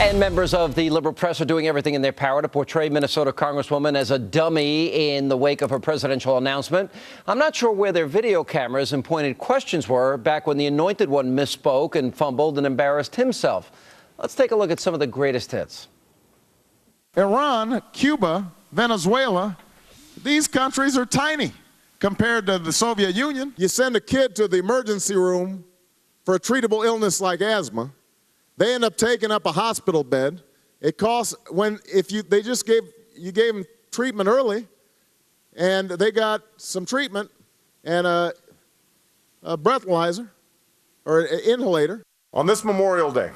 And members of the liberal press are doing everything in their power to portray Minnesota Congresswoman as a dummy in the wake of her presidential announcement. I'm not sure where their video cameras and pointed questions were back when the anointed one misspoke and fumbled and embarrassed himself. Let's take a look at some of the greatest hits. Iran, Cuba, Venezuela, these countries are tiny compared to the Soviet Union. You send a kid to the emergency room for a treatable illness like asthma. They end up taking up a hospital bed. It costs, you gave them treatment early, and they got some treatment and a breathalyzer or an inhalator. On this Memorial Day,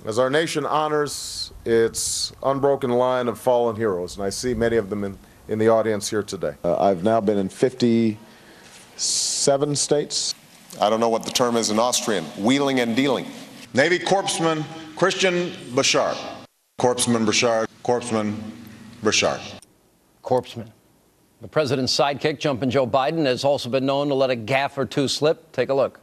as our nation honors its unbroken line of fallen heroes, and I see many of them in the audience here today. I've now been in 57 states. I don't know what the term is in Austrian, wheeling and dealing. Navy Corpsman Christian Bouchard. Corpsman Bouchard. Corpsman Bouchard. Corpsman. The president's sidekick, Jumpin' Joe Biden, has also been known to let a gaffe or two slip. Take a look.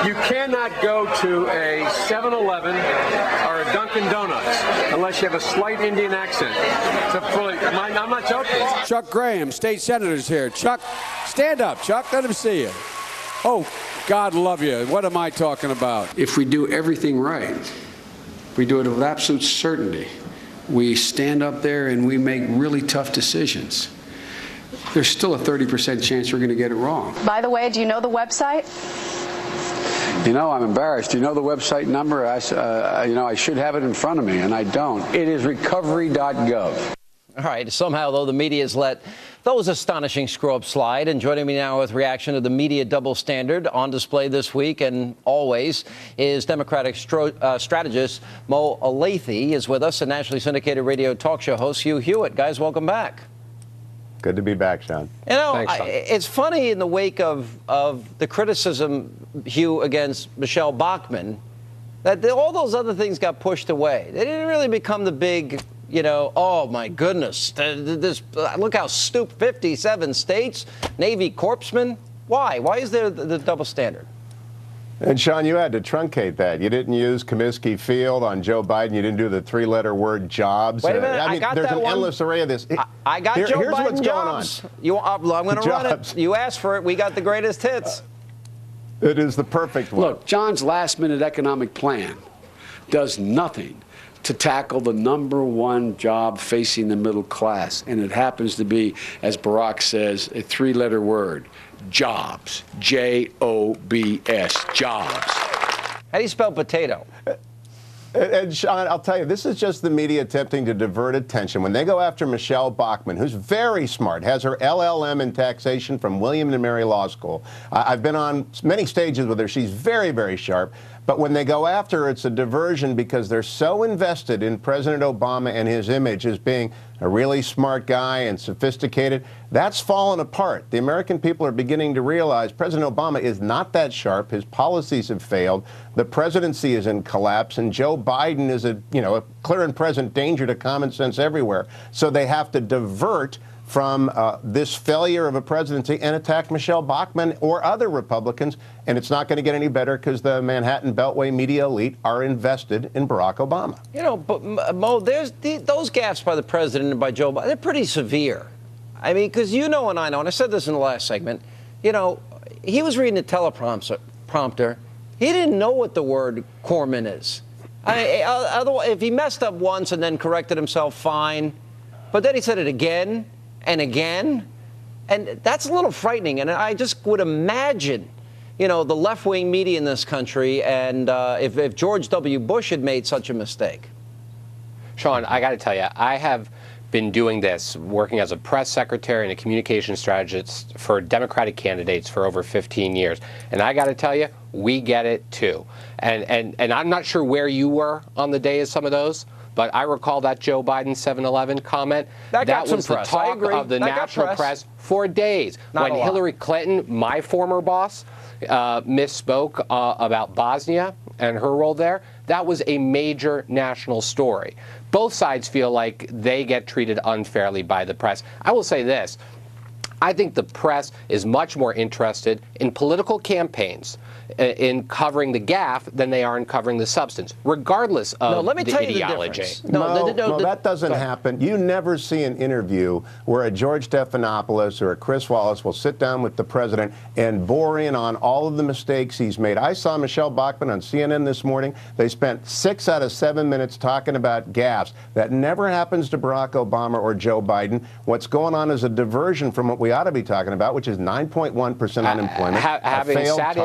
You cannot go to a 7-Eleven or a Dunkin' Donuts unless you have a slight Indian accent. I'm not joking. Chuck Graham, state senator's here. Chuck, stand up, Chuck. Let him see you. Oh, God love you. What am I talking about? If we do everything right, we do it with absolute certainty. We stand up there and we make really tough decisions. There's still a 30% chance we're going to get it wrong. By the way, do you know the website? You know, I'm embarrassed. Do you know the website number? I should have it in front of me, and I don't. It is recovery.gov. All right. Somehow, though, the media has let those astonishing screw-ups slide. And joining me now with reaction to the media double standard on display this week and always is Democratic strategist Mo Olathe is with us, and nationally syndicated radio talk show host Hugh Hewitt. Guys, welcome back. Good to be back, Sean. You know, Thanks, Sean. It's funny in the wake of the criticism, Hugh, against Michelle Bachmann, that all those other things got pushed away. They didn't really become the big, oh, my goodness, look how stupid, 57 states, Navy Corpsman. Why? Why is there the double standard? And, Sean, you had to truncate that. You didn't use Comiskey Field on Joe Biden. You didn't do the three-letter word jobs. Wait a minute, I got there's that an one. Endless array of this. I got Joe here's Biden what's jobs. going on. I'm going to run it. You asked for it. We got the greatest hits. It is the perfect one. Look, John's last-minute economic plan does nothing to tackle the number one job facing the middle class, and it happens to be, as Barack says, a three-letter word, jobs, J-O-B-S, jobs. How do you spell potato? And Sean, I'll tell you, this is just the media attempting to divert attention. When they go after Michelle Bachmann, who's very smart, has her LLM in taxation from William and Mary Law School. I've been on many stages with her. She's very, very sharp. But when they go after her, it's a diversion because they're so invested in President Obama and his image as being a really smart guy and sophisticated. That's fallen apart. The American people are beginning to realize President Obama is not that sharp. His policies have failed. The presidency is in collapse, and Joe Biden is a clear and present danger to common sense everywhere. So they have to divert from this failure of a presidency and attack Michelle Bachmann or other Republicans. And it's not going to get any better because the Manhattan Beltway media elite are invested in Barack Obama. But Mo, there's those gaffes by the president and by Joe Biden, they're pretty severe. I mean, because and I know, and I said this in the last segment, he was reading the teleprompter. He didn't know what the word corpsman is. Otherwise, if he messed up once and then corrected himself, fine. But then he said it again and again. And that's a little frightening. And I just would imagine, the left-wing media in this country, and if George W. Bush had made such a mistake. Sean, I got to tell you, I have been doing this, working as a press secretary and a communication strategist for Democratic candidates for over 15 years. And I got to tell you, we get it too. And I'm not sure where you were on the day of some of those, but I recall that Joe Biden 7-Eleven comment. That was the talk of the national press for days. When Hillary Clinton, my former boss, misspoke about Bosnia and her role there, that was a major national story. Both sides feel like they get treated unfairly by the press. I will say this. I think the press is much more interested in political campaigns, in covering the gaffe, than they are in covering the substance, regardless of let me the tell you ideology. No, that doesn't happen. You never see an interview where a George Stephanopoulos or a Chris Wallace will sit down with the president and bore in on all of the mistakes he's made. I saw Michelle Bachmann on CNN this morning. They spent 6 out of 7 minutes talking about gaffes. That never happens to Barack Obama or Joe Biden. What's going on is a diversion from what we ought to be talking about, which is 9.1% unemployment. Having sat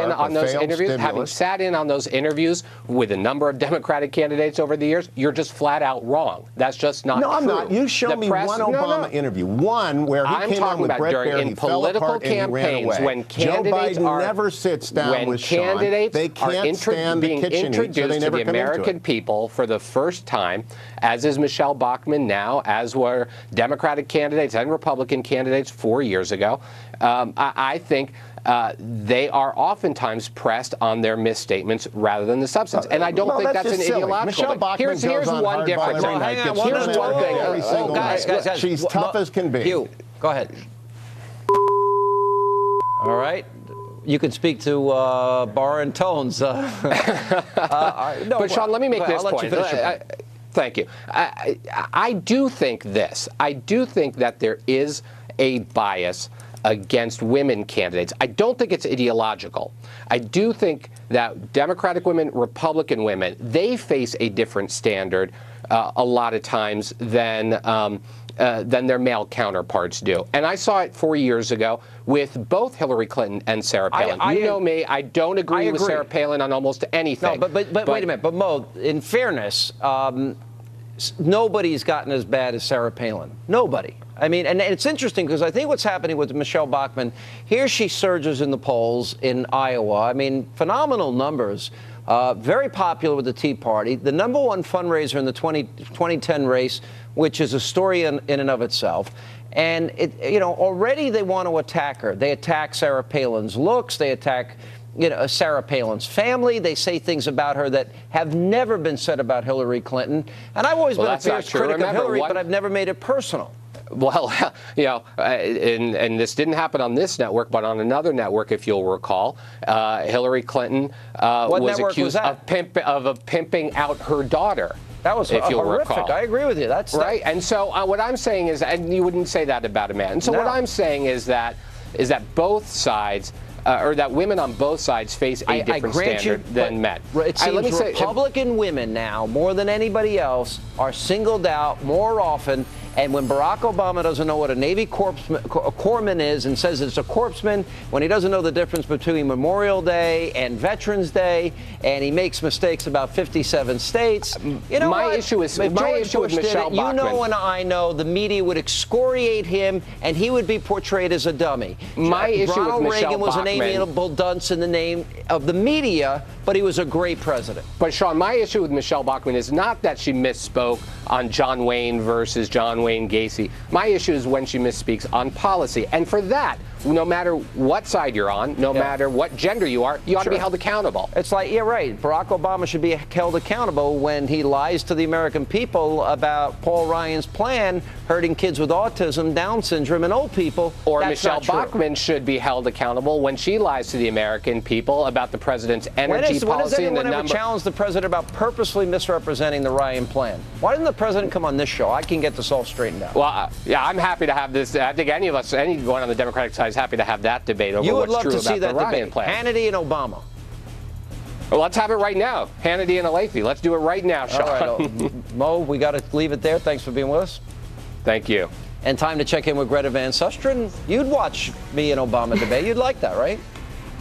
in on those interviews with a number of Democratic candidates over the years, you're just flat out wrong. That's just not true. No, I'm not. You show me one Obama interview, one where he came on with Brett Baer, he fell apart and he ran away. When candidates Joe Biden never sits down with Sean. They can't stand the kitchen heat, so they never to the American people for the first time, as is Michelle Bachmann now, as were Democratic candidates and Republican candidates 4 years ago. I think they are oftentimes pressed on their misstatements rather than the substance. And I don't think that's an ideological thing. Here's one difference. Here's one thing. Guys, she's tough as can be. Hugh, go ahead. All right. You can speak to Bar and Tones. But Sean, let me make this point. Thank you. I do think this. I do think that there is a bias against women candidates. I don't think it's ideological. I do think that Democratic women, Republican women, they face a different standard a lot of times than their male counterparts do. And I saw it 4 years ago with both Hillary Clinton and Sarah Palin. You know me, I don't agree with Sarah Palin on almost anything. No, but wait a minute. But Mo, in fairness, nobody's gotten as bad as Sarah Palin. Nobody. I mean, and it's interesting because I think what's happening with Michelle Bachmann, here she surges in the polls in Iowa. I mean, phenomenal numbers. Very popular with the Tea Party. The #1 fundraiser in the 2010 race, which is a story in and of itself. And, already they want to attack her. They attack Sarah Palin's looks. They attack Sarah Palin's family. They say things about her that have never been said about Hillary Clinton. And I've always been a fierce critic of Hillary, but I've never made it personal. Well, and this didn't happen on this network, but on another network, if you'll recall, Hillary Clinton was accused of pimping out her daughter. That was horrific. Recall. I agree with you. That's right. And so what I'm saying is, and you wouldn't say that about a man. And so what I'm saying is that both sides. Or that women on both sides face a different standard than men. It seems Republican women now, more than anybody else, are singled out more often. And when Barack Obama doesn't know what a Navy corpsman is and says it's a corpsman, when he doesn't know the difference between Memorial Day and Veterans Day, and he makes mistakes about 57 states, my issue with Michelle Bachmann. You know, and I know the media would excoriate him, and he would be portrayed as a dummy. My issue with Michelle Ronald Reagan was Bachmann, an amiable dunce in the name of the media, but he was a great president. But Sean, my issue with Michelle Bachmann is not that she misspoke on John Wayne versus John Wayne Gacy. My issue is when she misspeaks on policy. And for that, no matter what side you're on, no matter what gender you are, you ought to be held accountable. It's like, right. Barack Obama should be held accountable when he lies to the American people about Paul Ryan's plan hurting kids with autism, Down syndrome, and old people. Or Michelle Bachmann should be held accountable when she lies to the American people about the president's energy policy. When has anyone ever challenged the president about purposely misrepresenting the Ryan plan? Why didn't the president come on this show? I can get this all straightened out. Well, I'm happy to have this. I think anyone on the Democratic side is happy to have that debate over what's true about the Ryan plan. Hannity and Obama. Well, let's have it right now. Hannity and Olathe. Let's do it right now, Sean. All right, Mo, we got to leave it there. Thanks for being with us. Thank you. And time to check in with Greta Van Susteren. You'd watch me and Obama debate. You'd like that, right?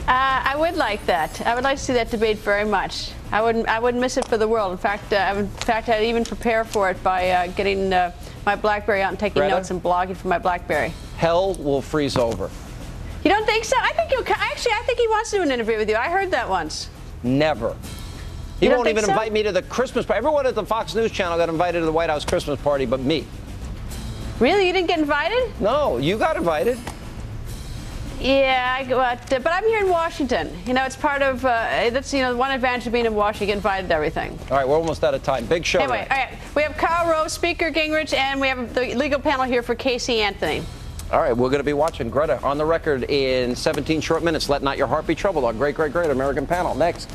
I would like that. I would like to see that debate very much. I wouldn't miss it for the world. In fact, I'd even prepare for it by getting my BlackBerry out and taking notes and blogging from my BlackBerry. Hell will freeze over. You don't think so? I think I think he wants to do an interview with you. I heard that once. Never. He won't even invite me to the Christmas party. Everyone at the Fox News Channel got invited to the White House Christmas party, but me. Really? You didn't get invited? No, you got invited. Yeah, but I'm here in Washington. It's part of that's one advantage of being in Washington. You get invited to everything. All right, we're almost out of time. Big show. Anyway, all right, we have Karl Rove, Speaker Gingrich, and we have the legal panel here for Casey Anthony. All right, we're going to be watching Greta on the record in 17 short minutes. Let not your heart be troubled. Our great, great, great American panel. Next.